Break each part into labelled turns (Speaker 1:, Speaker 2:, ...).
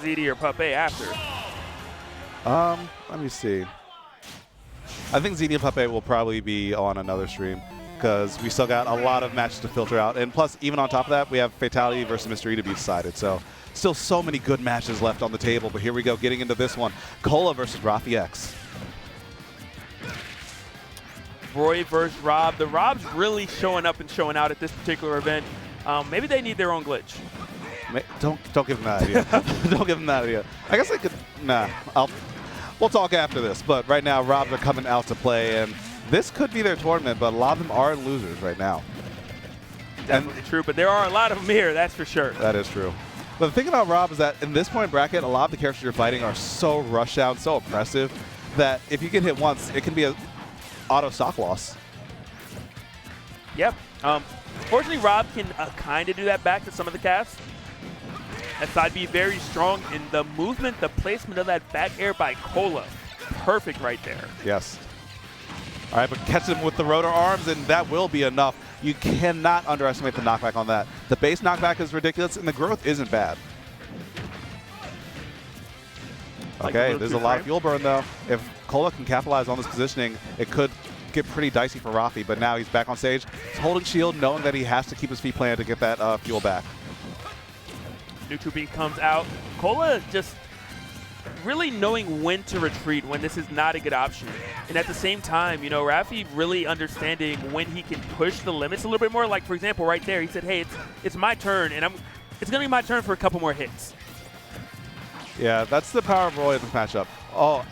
Speaker 1: ZD or Puppet after?
Speaker 2: Let me see. I think ZD and Puppet will probably be on another stream because we still got a lot of matches to filter out. And plus, even on top of that, we have Fatality versus Mystery to be decided. So still so many good matches left on the table. But here we go, getting into this one. Kola versus Raffi-X.
Speaker 1: Roy versus Rob. The Rob's really showing up and showing out at this particular event. Maybe they need their own glitch.
Speaker 2: Don't give them that idea. Don't give them that idea. I guess I could. Nah. We'll talk after this. But right now, Robs are coming out to play, and this could be their tournament. But a lot of them are losers right now.
Speaker 1: Definitely true. But there are a lot of them here. That's for sure.
Speaker 2: That is true. But the thing about Rob is that in this point bracket, a lot of the characters you're fighting are so rush down, so oppressive, that if you get hit once, it can be a auto stock loss.
Speaker 1: Yep. Fortunately, Rob can kind of do that back to some of the casts. I'd be very strong in the movement, the placement of that back air by Kola. Perfect right there.
Speaker 2: Yes. All right, but catch him with the rotor arms, and that will be enough. You cannot underestimate the knockback on that. The base knockback is ridiculous, and the growth isn't bad. Okay, there's a lot of fuel burn, though. If Kola can capitalize on this positioning, it could get pretty dicey for Raffi, but now he's back on stage. He's holding shield, knowing that he has to keep his feet planted to get that fuel back.
Speaker 1: Neutral beat comes out. Kola just really knowing when to retreat, when this is not a good option. And at the same time, you know, Raffi really understanding when he can push the limits a little bit more. Like, for example, right there, he said, hey, it's my turn, and it's going to be my turn for a couple more hits.
Speaker 2: Yeah, that's the power of Roy in this matchup. Oh,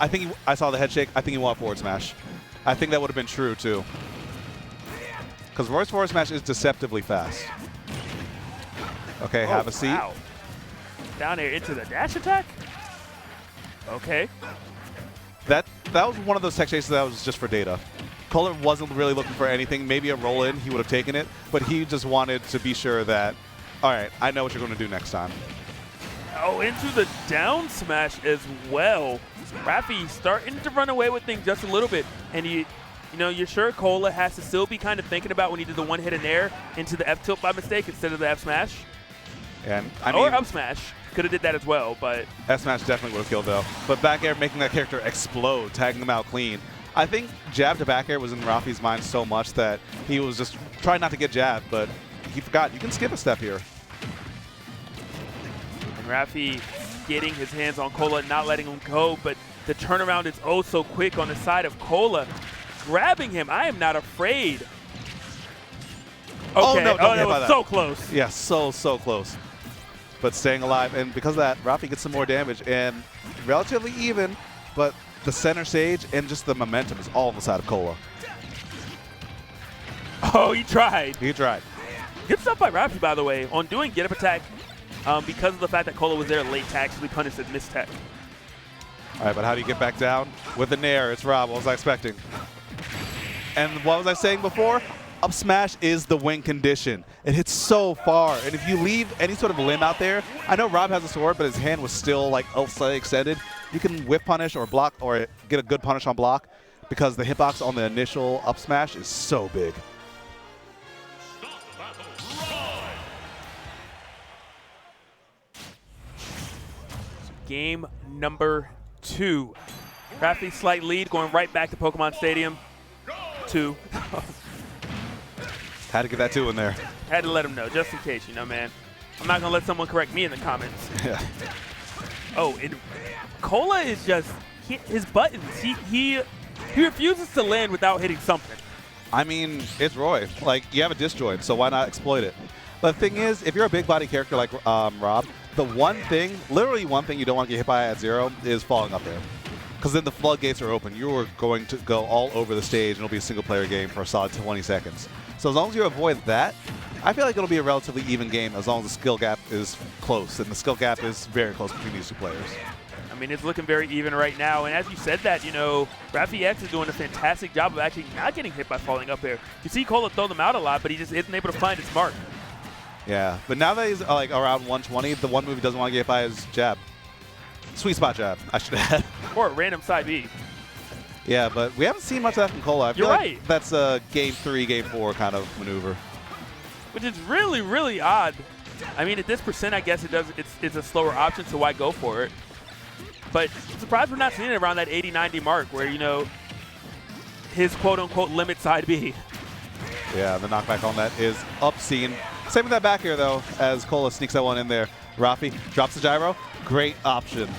Speaker 2: I saw the head shake. I think he won forward smash. I think that would have been true, too. Because Roy's forward smash is deceptively fast. Okay, have a seat.
Speaker 1: Wow. Down air into the dash attack? Okay.
Speaker 2: That was one of those tech chases that was just for data. Kola wasn't really looking for anything. Maybe a roll in, he would have taken it. But he just wanted to be sure that, all right, I know what you're going to do next time.
Speaker 1: Oh, into the down smash as well. Raffi starting to run away with things just a little bit. And you know, you're sure Kola has to still be kind of thinking about when he did the one hit in air into the F tilt by mistake instead of the F smash.
Speaker 2: And I mean,
Speaker 1: or up smash. Could have did that as well, but
Speaker 2: F smash definitely would have killed though. But back air making that character explode, tagging him out clean. I think jab to back air was in Raffi's mind so much that he was just trying not to get jabbed, but he forgot you can skip a step here.
Speaker 1: And Raffi getting his hands on Kola, not letting him go, but the turnaround is oh so quick on the side of Kola. Grabbing him, I am not afraid. Okay.
Speaker 2: Oh, no,
Speaker 1: that was so close.
Speaker 2: Yeah, so close. But staying alive, and because of that, Raffi gets some more damage, and relatively even, but the center stage and just the momentum is all on the side of Kola.
Speaker 1: Oh, he tried.
Speaker 2: He tried.
Speaker 1: Good stuff by Raffi, by the way, on doing get up attack because of the fact that Kola was there late to actually punish his mistech.
Speaker 2: All right, but how do you get back down? With the nair, it's Rob. What was I expecting? And what was I saying before? Up smash is the win condition. It hits so far, and if you leave any sort of limb out there, I know Rob has a sword, but his hand was still like slightly extended. You can whip punish or block or get a good punish on block because the hitbox on the initial up smash is so big.
Speaker 1: Game number 2. Raffi slight lead, going right back to Pokemon Stadium. 2.
Speaker 2: Had to get that 2 in there.
Speaker 1: Had to let him know, just in case, you know, man. I'm not going to let someone correct me in the comments.
Speaker 2: Yeah.
Speaker 1: Oh, Kola is just, his buttons, he refuses to land without hitting something.
Speaker 2: I mean, it's Roy. Like, you have a disjoint, so why not exploit it? But the thing is, if you're a big body character like Rob, the one thing, literally one thing you don't want to get hit by at 0 is falling up there. Because then the floodgates are open. You are going to go all over the stage, and it'll be a single-player game for a solid 20 seconds. So as long as you avoid that, I feel like it'll be a relatively even game as long as the skill gap is close. And the skill gap is very close between these two players.
Speaker 1: I mean, it's looking very even right now. And as you said that, you know, Raffi-X is doing a fantastic job of actually not getting hit by falling up there. You see Kola throw them out a lot, but he just isn't able to find his mark.
Speaker 2: Yeah, but now that he's like around 120, the one move he doesn't want to get hit by is jab. Sweet spot jab, I should add.
Speaker 1: Or a random side B.
Speaker 2: Yeah, but we haven't seen much of that from Kola. I feel like that's a game 3, game 4 kind of maneuver.
Speaker 1: Which is really, really odd I mean, at this percent, I guess it's a slower option, so why go for it? But I'm surprised we're not seeing it around that 80-90 mark where, you know, his quote-unquote limit side B.
Speaker 2: Yeah, the knockback on that is obscene. Same with that back air, though, as Kola sneaks that one in there. Raffi drops the gyro. Great option.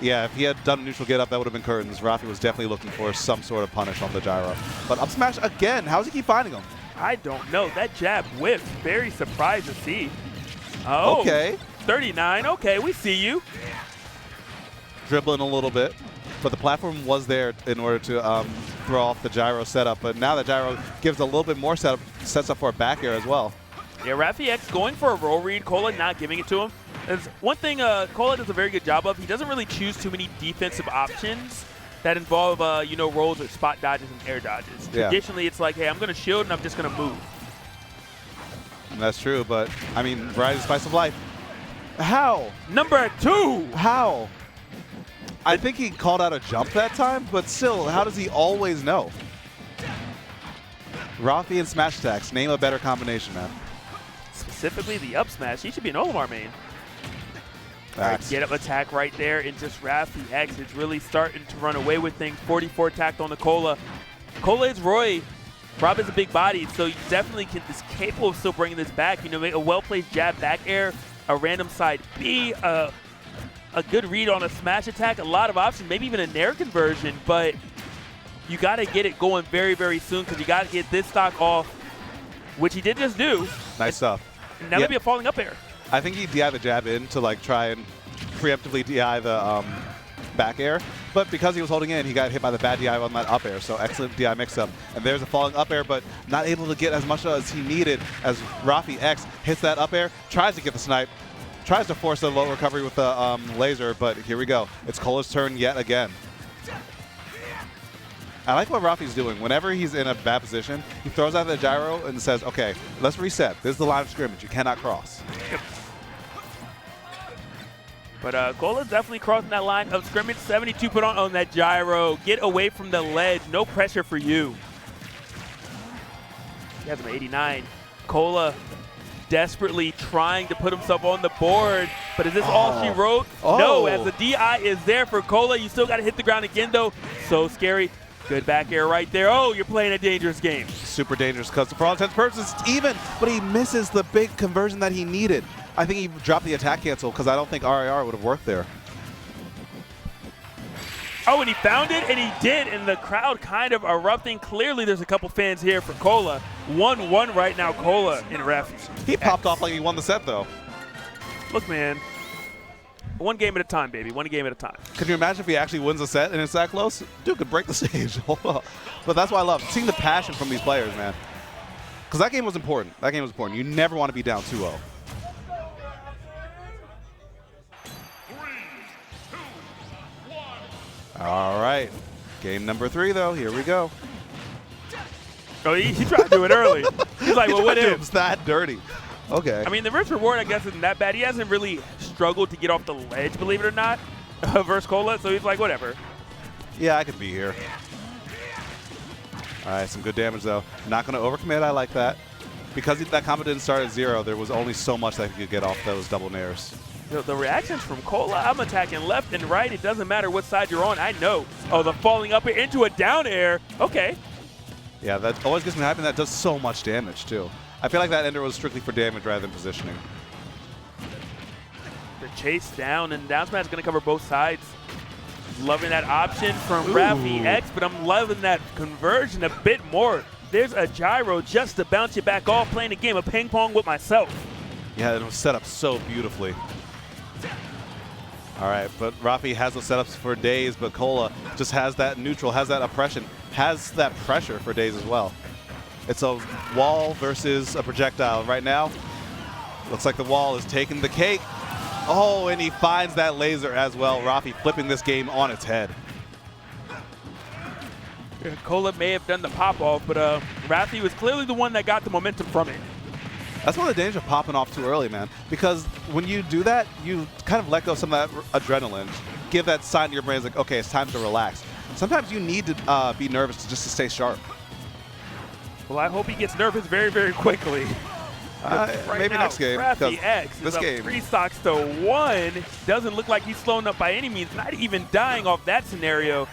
Speaker 2: Yeah, if he had done a neutral get up, that would have been curtains. Raffi was definitely looking for some sort of punish on the gyro. But up smash again. How does he keep finding him?
Speaker 1: I don't know. That jab whiffed. Very surprised to see. Oh,
Speaker 2: okay.
Speaker 1: 39. Okay, we see you.
Speaker 2: Dribbling a little bit. But the platform was there in order to throw off the gyro setup. But now the gyro gives a little bit more setup, sets up for a back air as well.
Speaker 1: Yeah, Raffi-X going for a roll read. Kola not giving it to him. There's one thing Kola does a very good job of. He doesn't really choose too many defensive options that involve, you know, rolls or spot dodges and air dodges.
Speaker 2: Yeah.
Speaker 1: Traditionally, it's like, hey, I'm going to shield and I'm just going to move.
Speaker 2: And that's true, but, I mean, variety is spice of life. How?
Speaker 1: Number 2!
Speaker 2: How? I think he called out a jump that time, but still, how does he always know? Raffi and smash attacks. Name a better combination, man.
Speaker 1: Specifically the up smash. He should be an Olimar main.
Speaker 2: Facts.
Speaker 1: Get up attack right there, and just Raffi-X is really starting to run away with things. 44 tacked on the Kola. Kola is Roy. Rob is a big body, so you definitely is capable of still bringing this back. You know, make a well-placed jab back air, a random side B, a good read on a smash attack, a lot of options, maybe even a nair conversion, but you got to get it going very, very soon because you got to get this stock off, which he did just do.
Speaker 2: Nice stuff.
Speaker 1: And now there'll be a falling up air.
Speaker 2: I think he DI the jab in to like try and preemptively DI the back air, but because he was holding in, he got hit by the bad DI on that up air, so excellent DI mix-up. And there's a falling up air, but not able to get as much as he needed as Raffi-X hits that up air, tries to get the snipe, tries to force a low recovery with the laser, but here we go. It's Kola's turn yet again. I like what Raffi's doing. Whenever he's in a bad position, he throws out the gyro and says, okay, let's reset. This is the line of scrimmage. You cannot cross.
Speaker 1: Yep. But Kola's definitely crossing that line of scrimmage. 72 put on that gyro. Get away from the ledge. No pressure for you. He has him at 89. Kola desperately trying to put himself on the board. But is this all she wrote? No, as the DI is there for Kola. You still got to hit the ground again, though. So scary. Good back air right there. Oh, you're playing a dangerous game.
Speaker 2: Super dangerous because for all intents and purposes, it's even, but he misses the big conversion that he needed. I think he dropped the attack cancel because I don't think RAR would have worked there.
Speaker 1: Oh, and he found it, and he did, and the crowd kind of erupting. Clearly, there's a couple fans here for Kola. 1-1 right now, Kola in Raffi.
Speaker 2: He popped off like he won the set, though.
Speaker 1: Look, man. One game at a time, baby. One game at a time.
Speaker 2: Could you imagine if he actually wins a set and it's that close? Dude could break the stage. But that's why I love seeing the passion from these players, man. Because that game was important. That game was important. You never want to be down 2-0. All right. Game number 3, though. Here we go.
Speaker 1: Oh, he tried to do it early. He's like, well, what if?
Speaker 2: It's that dirty. Okay.
Speaker 1: I mean, the risk reward, I guess, isn't that bad. He hasn't really struggled to get off the ledge, believe it or not, versus Kola. So he's like, whatever.
Speaker 2: Yeah, I could be here. All right, some good damage, though. Not going to overcommit. I like that. Because that combo didn't start at 0, there was only so much that he could get off those double nairs.
Speaker 1: The reactions from Kola, I'm attacking left and right. It doesn't matter what side you're on. I know. Oh, the falling up air into a down air. Okay.
Speaker 2: Yeah, that always gets me hyped, and that does so much damage, too. I feel like that ender was strictly for damage rather than positioning.
Speaker 1: The chase down, and down smash is going to cover both sides. Loving that option from Raffi-X, but I'm loving that conversion a bit more. There's a gyro just to bounce you back off, playing a game of ping pong with myself.
Speaker 2: Yeah, it was set up so beautifully. All right, but Raffi has those setups for days, but Kola just has that neutral, has that oppression, has that pressure for days as well. It's a wall versus a projectile. Right now, looks like the wall is taking the cake. Oh, and he finds that laser as well. Raffi flipping this game on its head.
Speaker 1: Kola may have done the pop-off, but Raffi was clearly the one that got the momentum from it.
Speaker 2: That's one of the dangers of popping off too early, man. Because when you do that, you kind of let go some of that adrenaline. Give that sign to your brain, like, okay, it's time to relax. Sometimes you need to be nervous just to stay sharp.
Speaker 1: Well, I hope he gets nervous very, very quickly. Right
Speaker 2: maybe
Speaker 1: now,
Speaker 2: next game. 'Cause
Speaker 1: Raffi-X
Speaker 2: this
Speaker 1: is up
Speaker 2: game,
Speaker 1: 3 stocks to 1. Doesn't look like he's slowing up by any means. Not even dying off that scenario.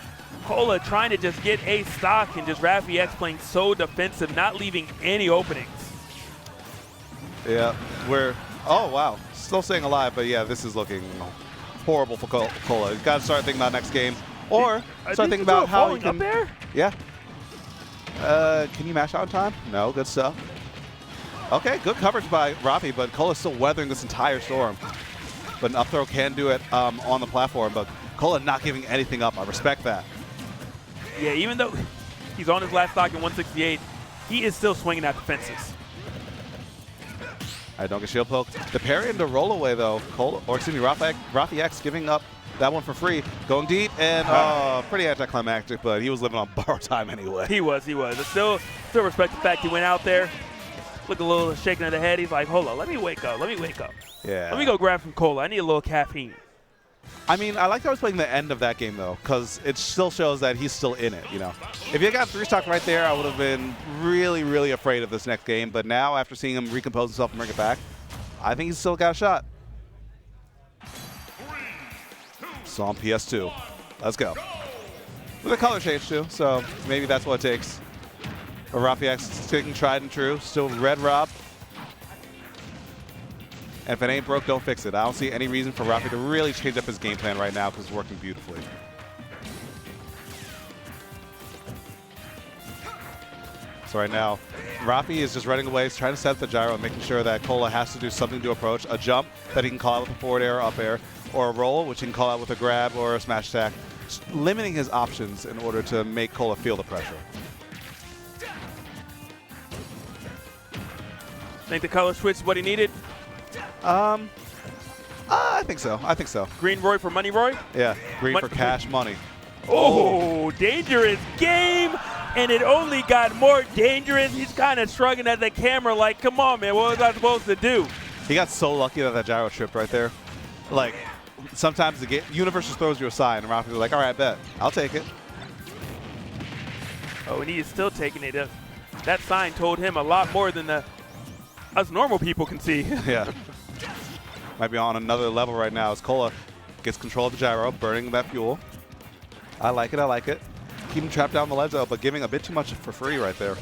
Speaker 1: Kola trying to just get a stock, and just Raffi-X playing so defensive, not leaving any openings.
Speaker 2: yeah, oh wow, still staying alive, but yeah, this is looking horrible for Kola. He's got to start thinking about next game, or start thinking about how he can.
Speaker 1: Up there?
Speaker 2: Yeah. Can you mash out in time? No, good stuff. Okay, good coverage by Raffi, but Kola's still weathering this entire storm. But an up throw can do it on the platform, but Kola not giving anything up. I respect that.
Speaker 1: Yeah, even though he's on his last stock in 168, he is still swinging at the fences.
Speaker 2: All right, don't get shield poked. The parry into roll away though. Raffi-X giving up that one for free. Going deep and pretty anticlimactic, but he was living on borrowed time anyway.
Speaker 1: He was. I still respect the fact he went out there, looked a little shaking of the head. He's like, hold on, let me wake up.
Speaker 2: Yeah.
Speaker 1: Let me go grab some Kola. I need a little caffeine.
Speaker 2: I mean, I like how he's playing the end of that game though, because it still shows that he's still in it, you know. If he got 3 stock right there, I would have been really, really afraid of this next game. But now, after seeing him recompose himself and bring it back, I think he's still got a shot. So on PS2. Let's go. With a color change too, so maybe that's what it takes. But Raffi-X sticking tried and true, still red Rob. And if it ain't broke, don't fix it. I don't see any reason for Raffi to really change up his game plan right now because it's working beautifully. So right now, Raffi is just running away, trying to set up the gyro and making sure that Kola has to do something to approach. A jump that he can call out with a forward air or up air, or a roll, which he can call out with a grab or a smash attack. Just limiting his options in order to make Kola feel the pressure.
Speaker 1: Think the color switch is what he needed?
Speaker 2: I think so.
Speaker 1: Green Roy for money Roy?
Speaker 2: Yeah, green for cash money.
Speaker 1: Oh, dangerous game. And it only got more dangerous. He's kind of shrugging at the camera like, come on, man, what was I supposed to do?
Speaker 2: He got so lucky that gyro tripped right there. Like, sometimes the universe just throws you a sign, and Raffi was like, all right, bet. I'll take it.
Speaker 1: Oh, and he is still taking it. That sign told him a lot more than us normal people can see.
Speaker 2: Yeah. Might be on another level right now as Kola gets control of the gyro, burning that fuel. I like it. Keep him trapped down the ledge, though, but giving a bit too much for free right there.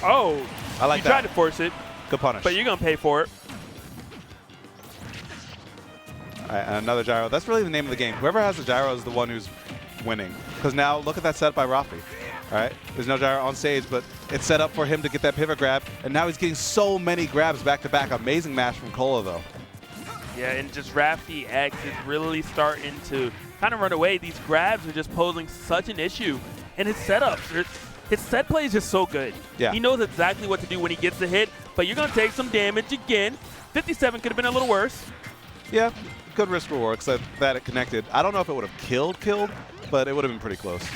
Speaker 1: Oh,
Speaker 2: I like that.
Speaker 1: You tried to force it.
Speaker 2: Good punish.
Speaker 1: But you're going to pay for it.
Speaker 2: All right, and another gyro. That's really the name of the game. Whoever has the gyro is the one who's winning. Because now, look at that set by Raffi. All right, there's no gyro on stage, but it's set up for him to get that pivot grab, and now he's getting so many grabs back-to-back. Amazing match from Kola, though.
Speaker 1: Yeah, and just Raffi-X is really starting to kind of run away. These grabs are just posing such an issue. And his setups, his set play is just so good.
Speaker 2: Yeah.
Speaker 1: He knows exactly what to do when he gets the hit, but you're going to take some damage again. 57 could have been a little worse.
Speaker 2: Yeah, good risk reward, because that it connected. I don't know if it would have killed, but it would have been pretty close.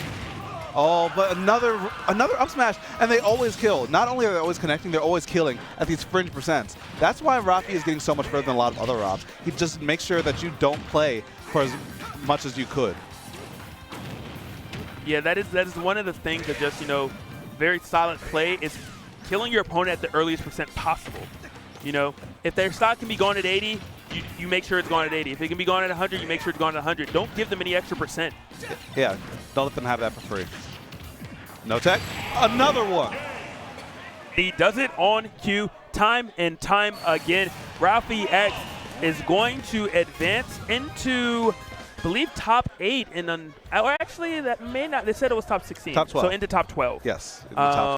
Speaker 2: Oh, but another up smash, and they always kill. Not only are they always connecting, they're always killing at these fringe percents. That's why Raffi is getting so much further than a lot of other Robs. He just makes sure that you don't play for as much as you could.
Speaker 1: Yeah, that is one of the things that just, very solid play is killing your opponent at the earliest percent possible. If their stock can be gone at 80, you make sure it's gone at 80. If it can be gone at 100, you make sure it's gone at 100. Don't give them any extra percent.
Speaker 2: Yeah, don't let them have that for free. No tech. Another one.
Speaker 1: He does it on cue time and time again. Raffi-X is going to advance into, I believe, top 8. Or actually, that may not. They said it was top 16.
Speaker 2: Top 12.
Speaker 1: So into top 12.
Speaker 2: Yes. In the top